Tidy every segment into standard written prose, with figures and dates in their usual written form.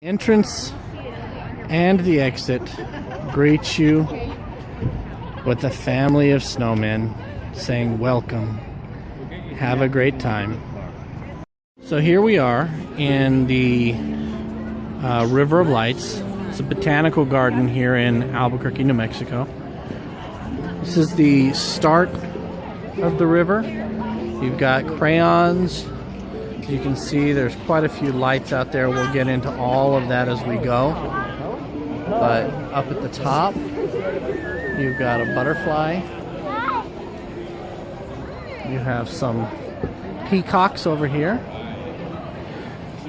Entrance and the exit greet you with a family of snowmen saying welcome, have a great time. So here we are in the River of Lights. It's a botanical garden here in Albuquerque, New Mexico. This is the start of the river. You've got crayons. You can see there's quite a few lights out there. We'll get into all of that as we go. But up at the top, you've got a butterfly. You have some peacocks over here.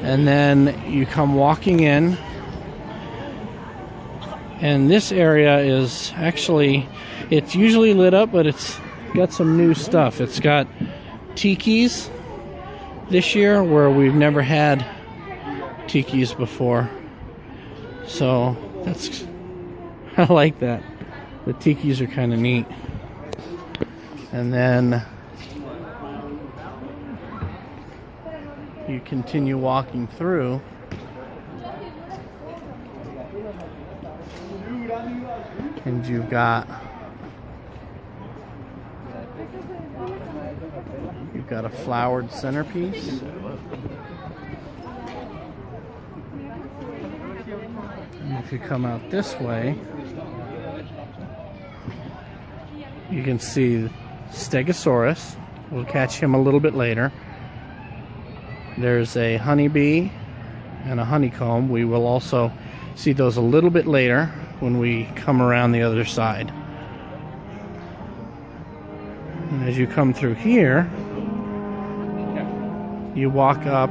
And then you come walking in. And this area is actually, it's usually lit up, but it's got some new stuff. It's got tikis this year where we've never had tikis before. So that's, I like that. The tikis are kind of neat. And then you continue walking through. And you've got a flowered centerpiece. And if you come out this way, you can see Stegosaurus. We'll catch him a little bit later. There's a honeybee and a honeycomb. We will also see those a little bit later when we come around the other side. And as you come through here, you walk up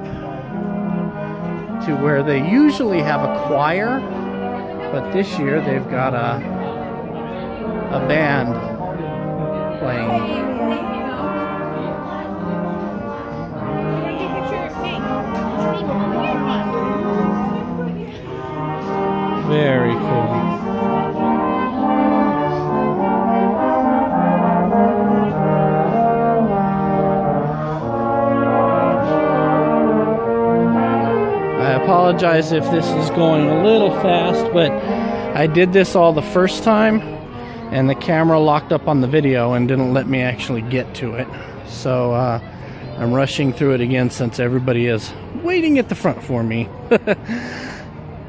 to where they usually have a choir, but this year they've got a band playing. Very cool. I apologize if this is going a little fast, but I did this all the first time and the camera locked up on the video and didn't let me actually get to it. So I'm rushing through it again since everybody is waiting at the front for me.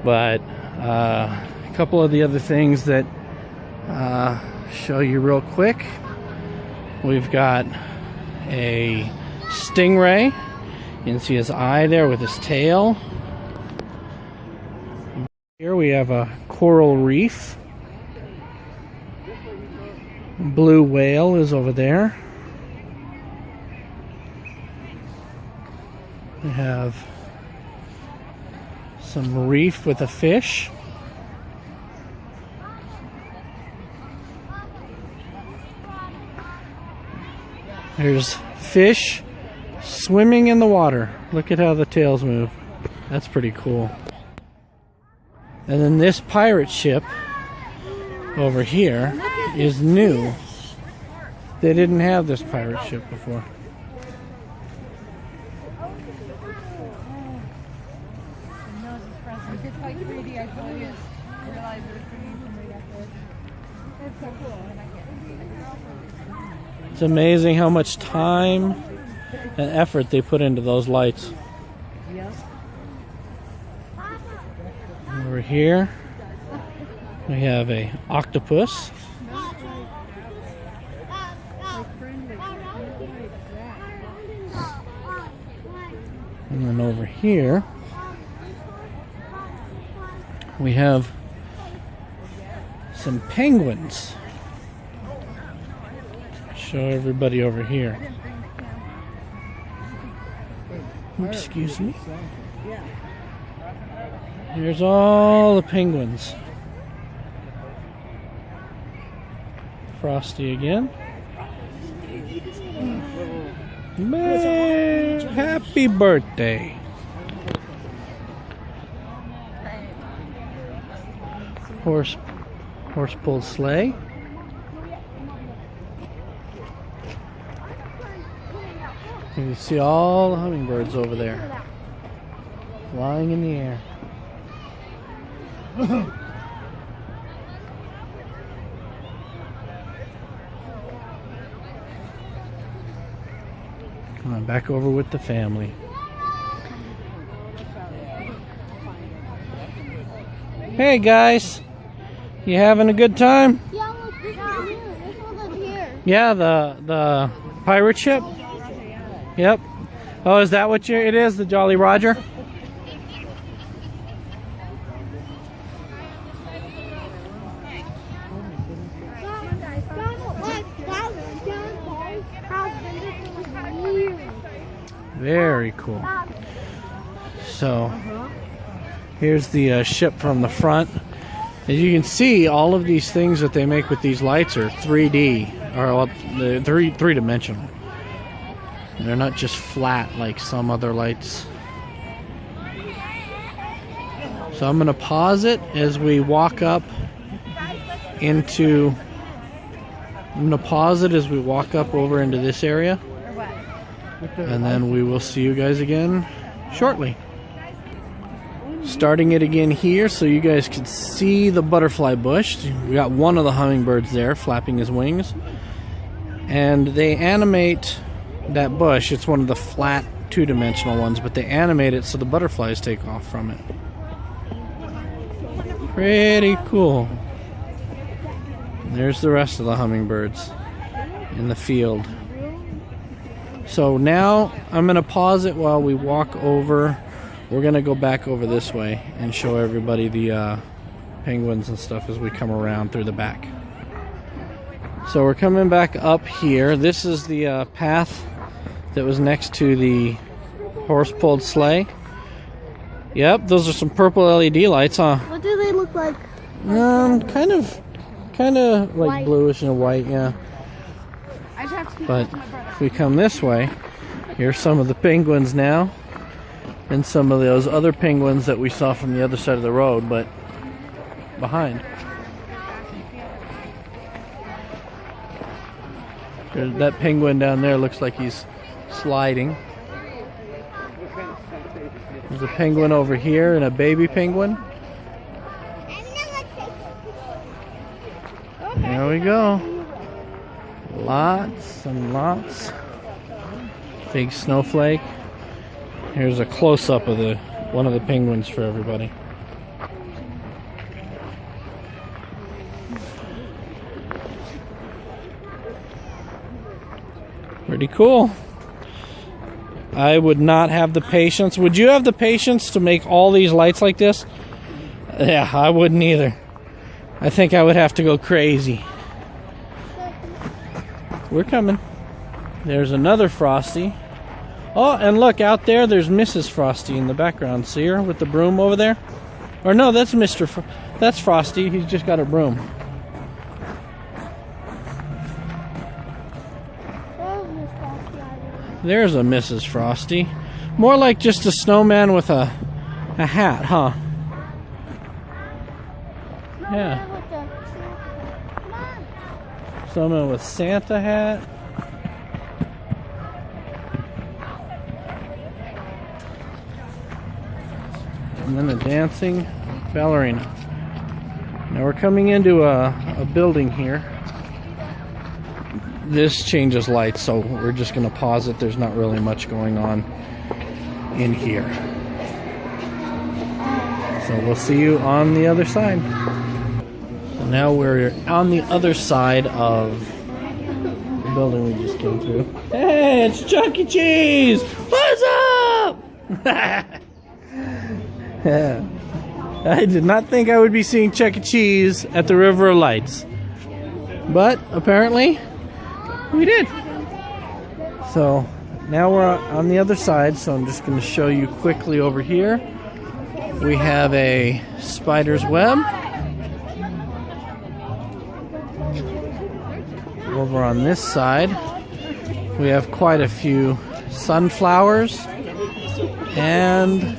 But a couple of the other things that show you real quick. We've got a stingray. You can see his eye there with his tail. Here we have a coral reef. Blue whale is over there. We have some reef with a fish. There's fish swimming in the water. Look at how the tails move. That's pretty cool. And then this pirate ship over here is new. They didn't have this pirate ship before. It's amazing how much time and effort they put into those lights. Over here, we have a octopus. And then over here, we have some penguins. Show everybody over here. Excuse me. Here's all the penguins. Frosty again. Man, happy birthday. Horse-pulled sleigh. You can see all the hummingbirds over there, flying in the air. Come on, back over with the family. Hey guys, you having a good time? Yeah, look, this one here. This one's up here. Yeah, the pirate ship. Yep. Oh, is that what it is? The Jolly Roger? Very cool. So here's the ship from the front. As you can see, all of these things that they make with these lights are 3D, or they're three-dimensional. They're not just flat like some other lights. So I'm going to pause it as we walk up into... I'm going to pause it as we walk up over into this area. And then we will see you guys again shortly. Starting it again here so you guys can see the butterfly bush. We got one of the hummingbirds there flapping his wings. And they animate that bush. It's one of the flat two-dimensional ones, but they animate it so the butterflies take off from it. Pretty cool. There's the rest of the hummingbirds in the field. So now I'm going to pause it while we walk over. We're going to go back over this way and show everybody the penguins and stuff as we come around through the back. So we're coming back up here. This is the path that was next to the horse-pulled sleigh. Yep, those are some purple LED lights, huh? What do they look like? Kind of like White. bluish and white, yeah. But if we come this way, here's some of the penguins now, and some of those other penguins that we saw from the other side of the road, but behind. That penguin down there looks like he's sliding. There's a penguin over here and a baby penguin. There we go. Lots and lots. Big snowflake. Here's a close-up of one of the penguins for everybody. Pretty cool. I would not have the patience. Would you have the patience to make all these lights like this? Yeah, I wouldn't either. I think I would have to go crazy. We're coming. There's another Frosty. Oh, and look, out there, there's Mrs. Frosty in the background. See her with the broom over there? Or no, that's that's Frosty. He's just got a broom. There's a Mrs. Frosty. More like just a snowman with a hat, huh? Yeah. Someone with Santa hat. And then a dancing ballerina. Now we're coming into a building here. This changes lights, so we're just going to pause it. There's not really much going on in here. So we'll see you on the other side. So now we're on the other side of the building we just came through. Hey, it's Chuck E. Cheese! What's up? I did not think I would be seeing Chuck E. Cheese at the River of Lights. But apparently we did. So now we're on the other side, so I'm just going to show you quickly over here. We have a spider's web. Over on this side, we have quite a few sunflowers. And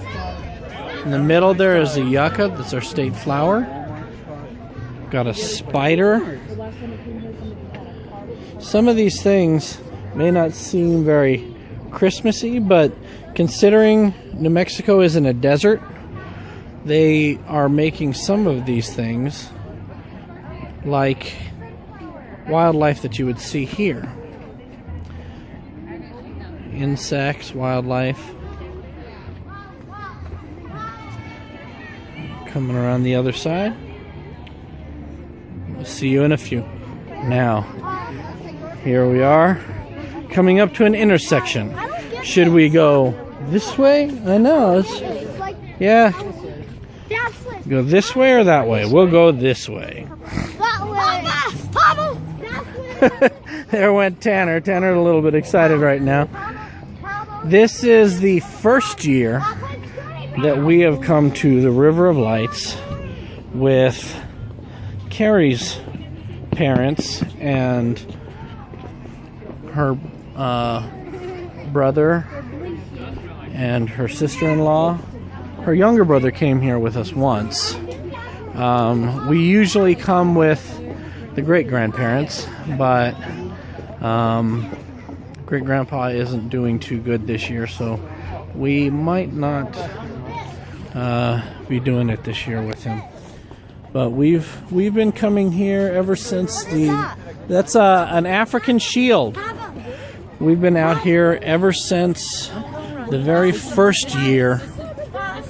in the middle there is a yucca, that's our state flower. Got a spider. Some of these things may not seem very Christmassy, but considering New Mexico isn't a desert, they are making some of these things like wildlife that you would see here. Insects, wildlife. Coming around the other side. We'll see you in a few. Now, here we are, coming up to an intersection. Should we go this way? I know. Yeah. Go this way or that way? We'll go this way. There went Tanner. Tanner's a little bit excited right now. This is the first year that we have come to the River of Lights with Carrie's parents and her brother and her sister-in-law. Her younger brother came here with us once. We usually come with the great-grandparents, but great-grandpa isn't doing too good this year, so we might not be doing it this year with him. But we've been coming here ever since that's an African shield. We've been out here ever since the very first year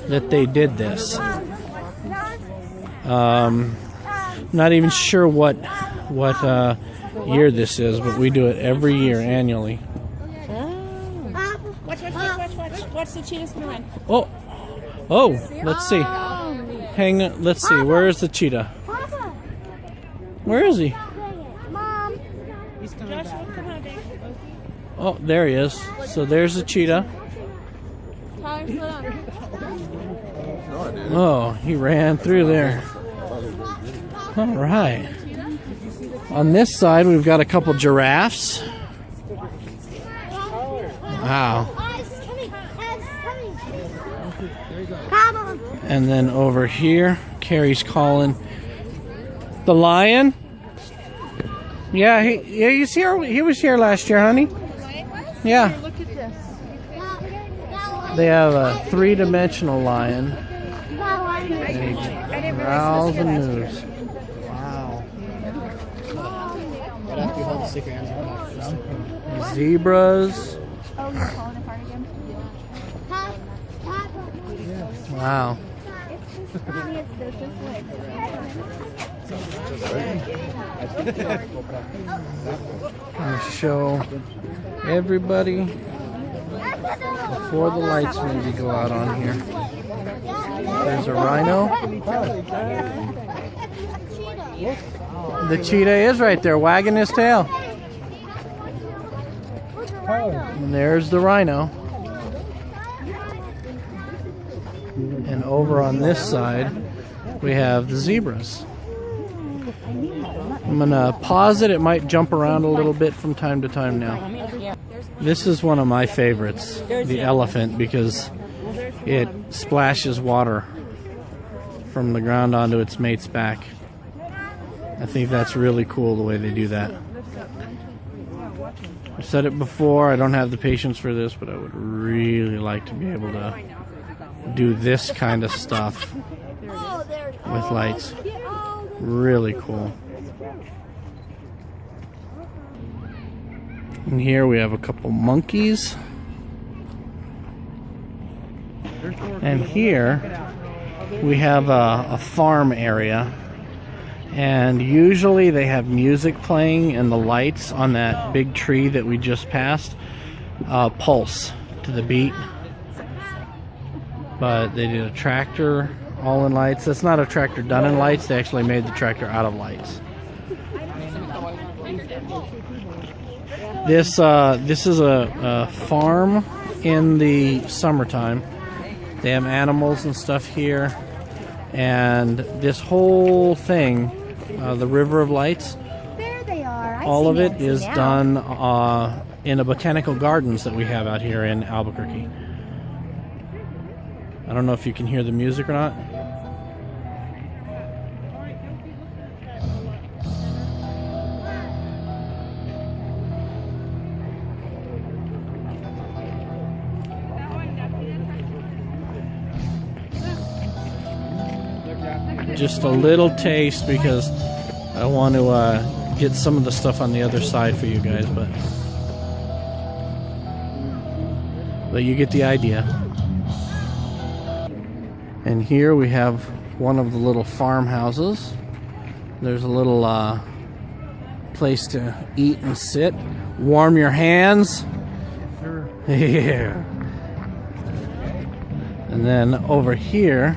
that they did this. Not even sure what year this is, but we do it every year annually. Watch the cheetahs come in. Oh, let's see. Let's see. Where is the cheetah? Where is he? Mom. Joshua, come on, baby. Oh, there he is. So there's the cheetah. Tyler, slow down. Oh, he ran through there. All right. On this side, we've got a couple giraffes. Wow. And then over here, Carrie's calling the lion. Yeah, he's here. He was here last year, honey. Yeah. Look at this. They have a three-dimensional lion. And he growls and moves. Wow. Right after you hold the stick your hands up. Zebras. Oh, you're falling apart again? Wow. Gonna show everybody before the lights maybe go out on here. There's a rhino. The cheetah is right there, wagging his tail. And there's the rhino. And over on this side, we have the zebras. I'm gonna pause it. It might jump around a little bit from time to time now. This is one of my favorites, the elephant, because it splashes water from the ground onto its mate's back. I think that's really cool the way they do that. I've said it before, I don't have the patience for this, but I would really like to be able to do this kind of stuff with lights. Really cool. And here we have a couple monkeys. And here we have a farm area. And usually they have music playing and the lights on that big tree that we just passed pulse to the beat. But they did a tractor all in lights. That's not a tractor done in lights. They actually made the tractor out of lights. This is a farm in the summertime. They have animals and stuff here. And this whole thing, the River of Lights, There they are. all of it is done in a botanical gardens that we have out here in Albuquerque. I don't know if you can hear the music or not. just a little taste because I want to get some of the stuff on the other side for you guys, but you get the idea. And here we have one of the little farmhouses. There's a little place to eat and sit, warm your hands. Yeah. And then over here,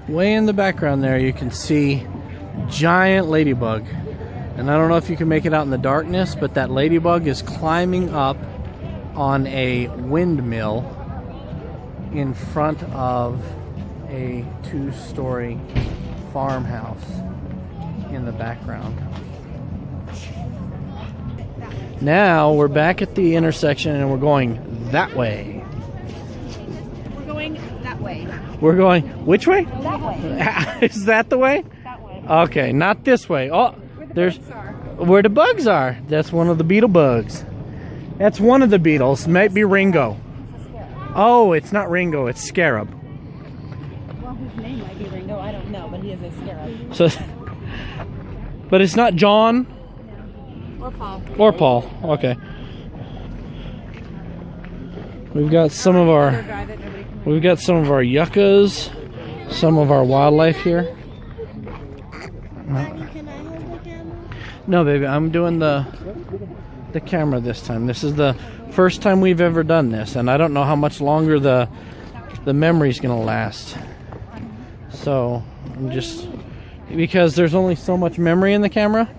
way in the background there, you can see giant ladybug. And I don't know if you can make it out in the darkness, but that ladybug is climbing up on a windmill in front of a 2-story farmhouse in the background. Now we're back at the intersection and we're going that way. We're going that way. We're going which way? That way. Is that the way? That way. Okay, not this way. Oh, Where the there's bugs are. where the bugs are. That's one of the beetle bugs. That's one of the beetles. Might be Ringo. Oh, it's not Ringo. It's Scarab. Well, his name might be Ringo. I don't know, but he is a scarab. So, but it's not John Or Paul. or Paul. Okay. We've got some of our yuccas, some of our wildlife here. Can I hold the camera? No, baby, I'm doing the camera this time. This is the first time we've ever done this, and I don't know how much longer the memory's gonna last. So I'm just, because there's only so much memory in the camera.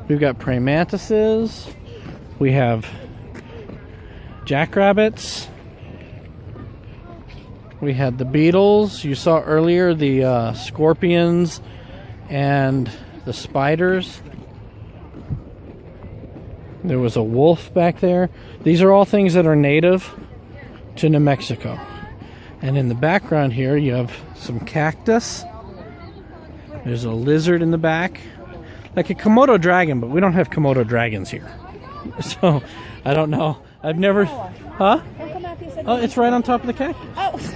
We've got praying mantises, we have jackrabbits, we had the beetles. You saw earlier the scorpions and the spiders. There was a wolf back there. These are all things that are native to New Mexico. And in the background here, you have some cactus. There's a lizard in the back. Like a Komodo dragon, but we don't have Komodo dragons here. So, I don't know. I've never... Huh? Oh, it's right on top of the cactus.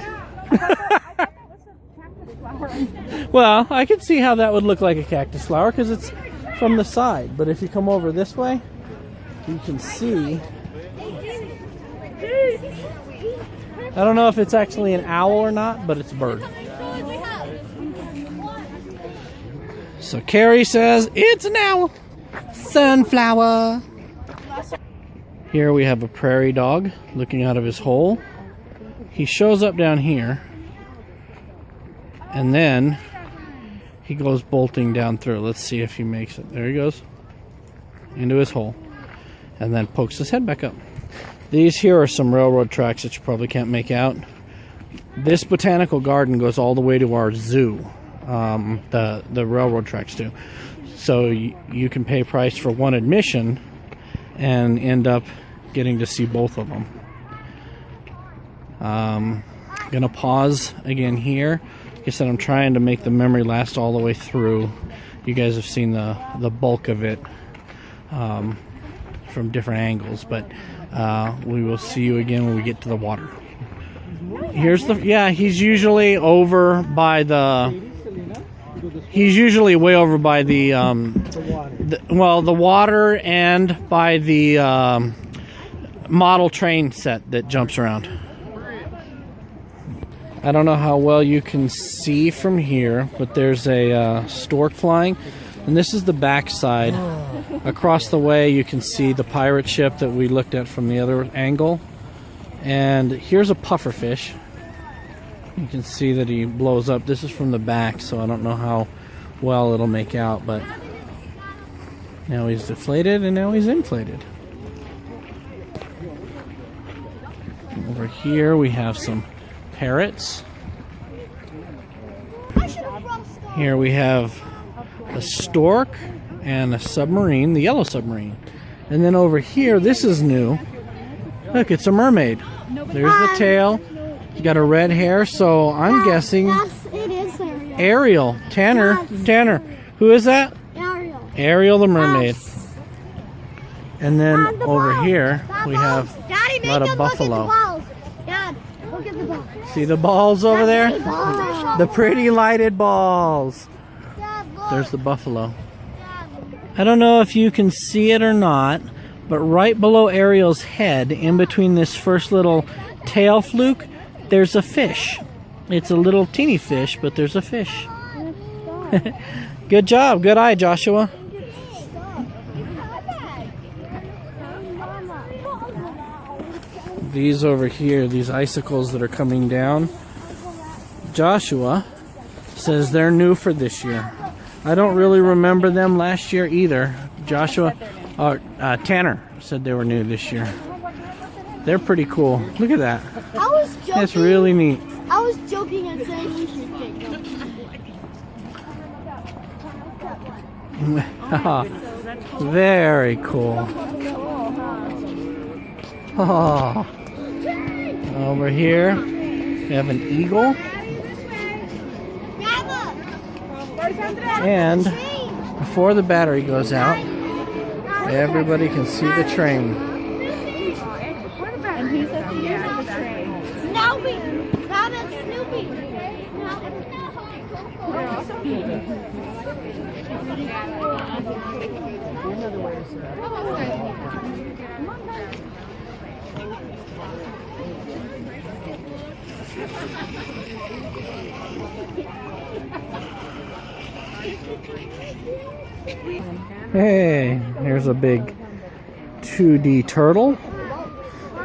Well, I could see how that would look like a cactus flower because it's from the side. But if you come over this way, you can see... I don't know if it's actually an owl or not, but it's a bird. So Carrie says, it's an owl. Sunflower. Here we have a prairie dog looking out of his hole. He shows up down here. And then he goes bolting down through. Let's see if he makes it. There he goes. Into his hole. And then pokes his head back up. These here are some railroad tracks that you probably can't make out. This botanical garden goes all the way to our zoo. The railroad tracks do. So you can pay price for one admission and end up getting to see both of them. Gonna pause again here. Like I said, I'm trying to make the memory last all the way through. You guys have seen the bulk of it from different angles, but we will see you again when we get to the water. Here's he's usually over by he's usually way over by the water and by the model train set that jumps around. I don't know how well you can see from here, but there's a stork flying, and this is the back side. Across the way you can see the pirate ship that we looked at from the other angle, and here's a pufferfish. You can see that he blows up. This is from the back, so I don't know how well it'll make out, but now he's deflated and now he's inflated. Over here we have some parrots. Here we have a stork and a submarine, the yellow submarine. And then over here, this is new. Look, it's a mermaid. There's the tail. She's got a red hair, so I'm guessing It is Ariel. Ariel. Tanner. Who is that? Ariel. Ariel the mermaid. And then over here, we have Daddy, a lot of Look buffalo. at the balls. Dad, look at the balls. See the balls over there? Dad, The pretty lighted balls. look. There's the buffalo. Dad, I don't know if you can see it or not, but right below Ariel's head, in between this first little tail fluke, there's a fish. It's a little teeny fish, but there's a fish. Good job. Good eye, Joshua. These over here, these icicles that are coming down, Joshua says they're new for this year. I don't really remember them last year either. Tanner said they were new this year. They're pretty cool. Look at that. I was joking. That's really neat. I was joking and saying we should get them. Very cool. Oh. Over here, we have an eagle. And before the battery goes out, everybody can see the train. And he says he is the train. Snoopy! Rabbit Snoopy! Hey, there's a big 2D turtle.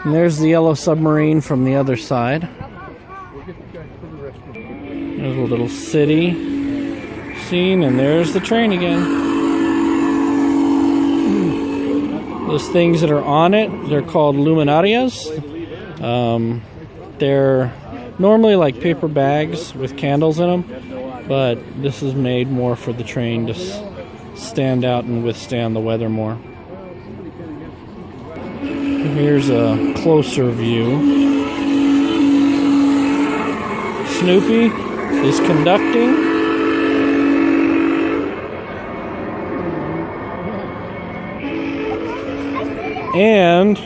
And there's the yellow submarine from the other side. There's a little city scene, and there's the train again. Those things that are on it, they're called luminarias. They're normally like paper bags with candles in them, but this is made more for the train to stand out and withstand the weather more. Here's a closer view. Snoopy is conducting. And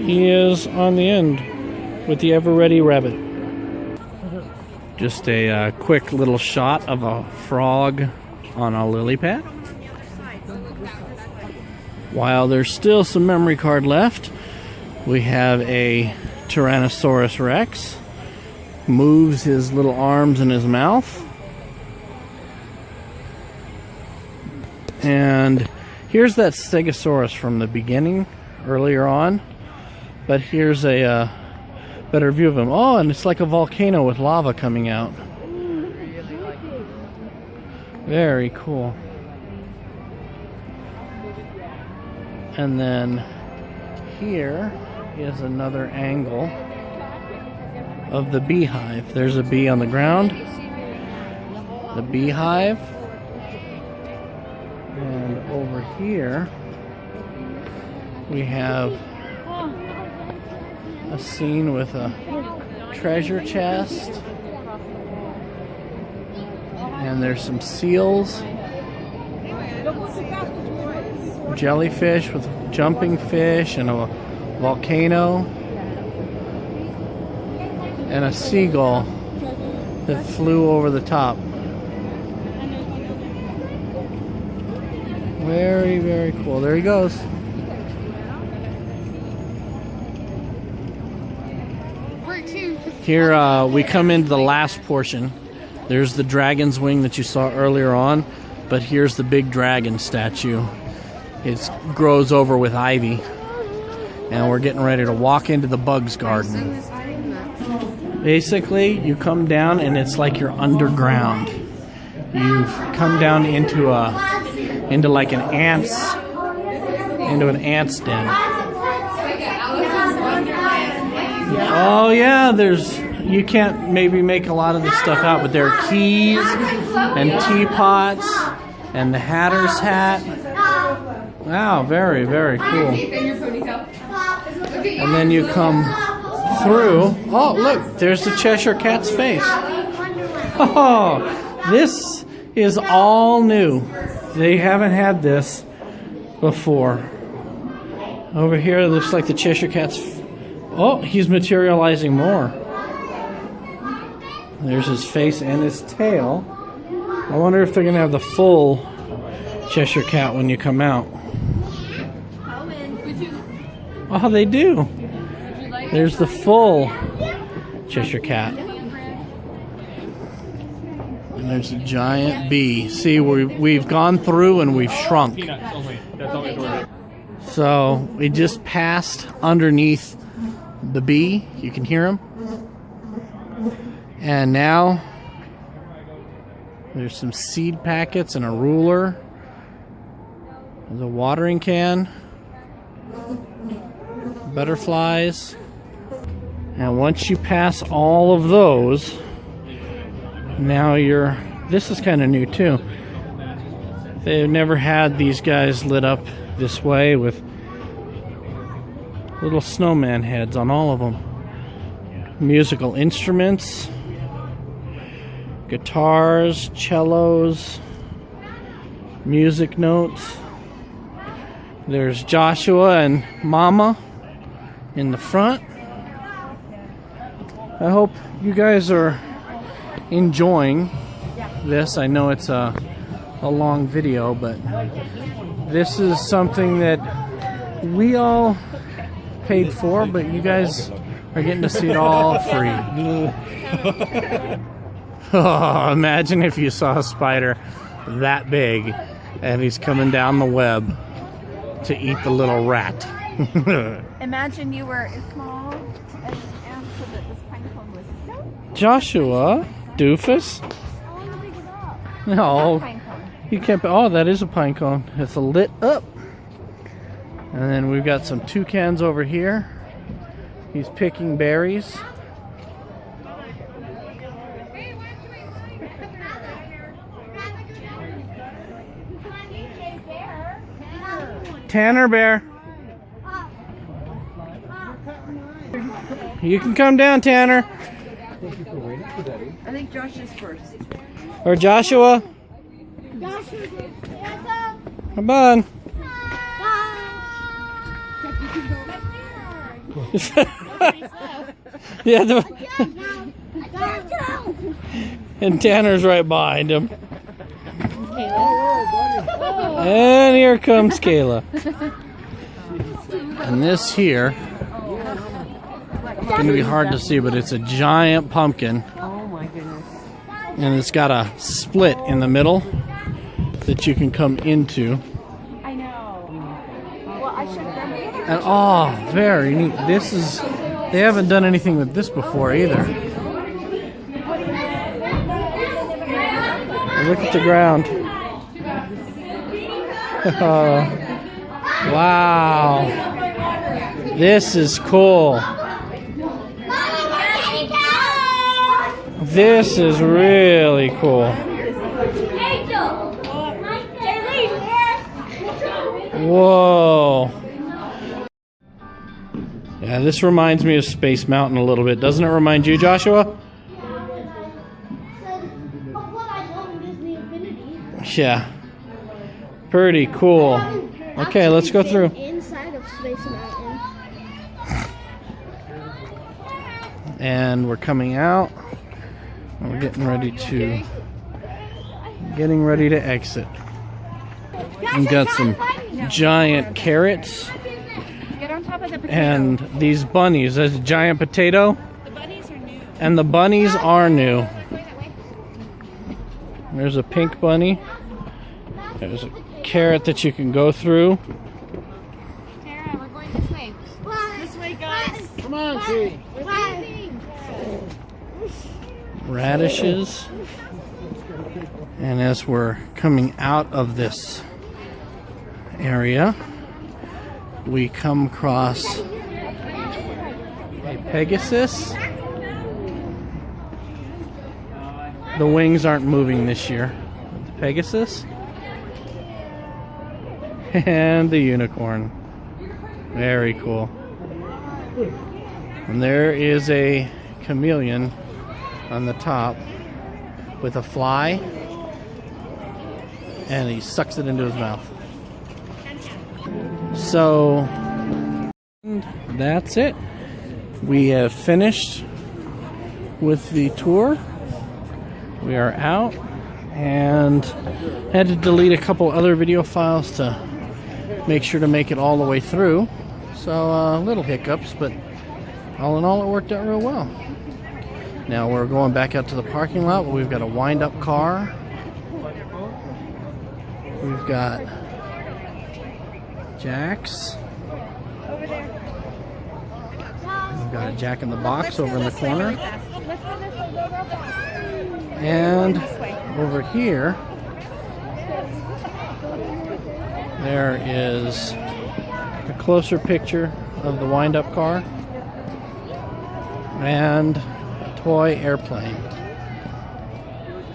he is on the end with the ever-ready rabbit. Just a quick little shot of a frog on a lily pad. While there's still some memory card left, we have a Tyrannosaurus Rex. Moves his little arms in his mouth. And here's that Stegosaurus from the beginning, earlier on. But here's a better view of him. Oh, and it's like a volcano with lava coming out. Very cool. And then here is another angle of the beehive. There's a bee on the ground. The beehive. And over here we have a scene with a treasure chest. And there's some seals. Jellyfish with jumping fish and a volcano. And a seagull that flew over the top. Very, very cool. There he goes. Here we come into the last portion. There's the dragon's wing that you saw earlier on, but here's the big dragon statue. It grows over with ivy. And we're getting ready to walk into the bugs garden. Basically, you come down and it's like you're underground. You've come down into like an ant's den. Oh yeah, you can't maybe make a lot of this stuff out, but there are keys and teapots and the Hatter's hat. Wow, very, very cool. And then you come through. Oh, look, there's the Cheshire Cat's face. Oh, this is all new. They haven't had this before. Over here, it looks like the Cheshire Cat's Oh, he's materializing more. There's his face and his tail. I wonder if they're going to have the full Cheshire Cat when you come out. Oh, they do. There's the full Cheshire Cat. And there's a giant bee. See, we've gone through and we've shrunk. So we just passed underneath the bee. You can hear him. And now there's some seed packets and a ruler. There's a watering can. Butterflies. And once you pass all of those, now this is kind of new too. They've never had these guys lit up this way with little snowman heads on all of them. Musical instruments, guitars, cellos, music notes. There's Joshua and Mama in the front. I hope you guys are enjoying this. I know it's a long video, but this is something that we all paid for, but you guys are getting to see it all free. Oh, imagine if you saw a spider that big and he's coming down the web to eat the little rat. Imagine you were as small as an ant so that this pine cone was so Joshua, doofus. I want to pick it up. No, Pine cone. you can't. Oh, that is a pine cone. It's lit up. And then we've got some toucans over here. He's picking berries. Tanner Bear. You can come down, Tanner. I think Josh is first. Or Joshua. Come on. Yeah, and Tanner's right behind him. And here comes Kayla. And this here, it's going to be hard to see, but it's a giant pumpkin. Oh my goodness. And it's got a split in the middle that you can come into. I know. Well, I should remember. And oh, very neat. They haven't done anything with this before either. Look at the ground. Wow. This is cool. This is really cool. Whoa. Yeah, this reminds me of Space Mountain a little bit. Doesn't it remind you, Joshua? Yeah. Pretty cool. Okay, let's go through. Inside of Space Mountain. And we're coming out. We're getting ready to exit. We've got some giant carrots Get on top of the potato. and these bunnies. There's a giant potato. The bunnies are new. And the bunnies are new. There's a pink bunny. There's a carrot that you can go through. Tara, we're going this way. This way, guys. Come on, Tree. We're leaving. Radishes. And as we're coming out of this area, we come across a Pegasus. The wings aren't moving this year. The Pegasus. And the unicorn. Very cool. And there is a chameleon on the top with a fly. And he sucks it into his mouth. So that's it. We have finished with the tour. We are out and had to delete a couple other video files to make sure to make it all the way through. So little hiccups, but all in all it worked out real well. Now we're going back out to the parking lot where we've got a wind-up car. We've got Jack's. Over there. We've got a Jack in the Box over in the This way corner. really fast. Let's go this way. Go, go, go. And This way. over here, there is a closer picture of the wind-up car and a toy airplane.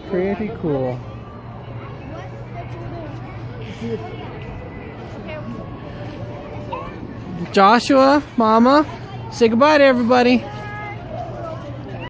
Pretty cool. Joshua, Mama, say goodbye to everybody.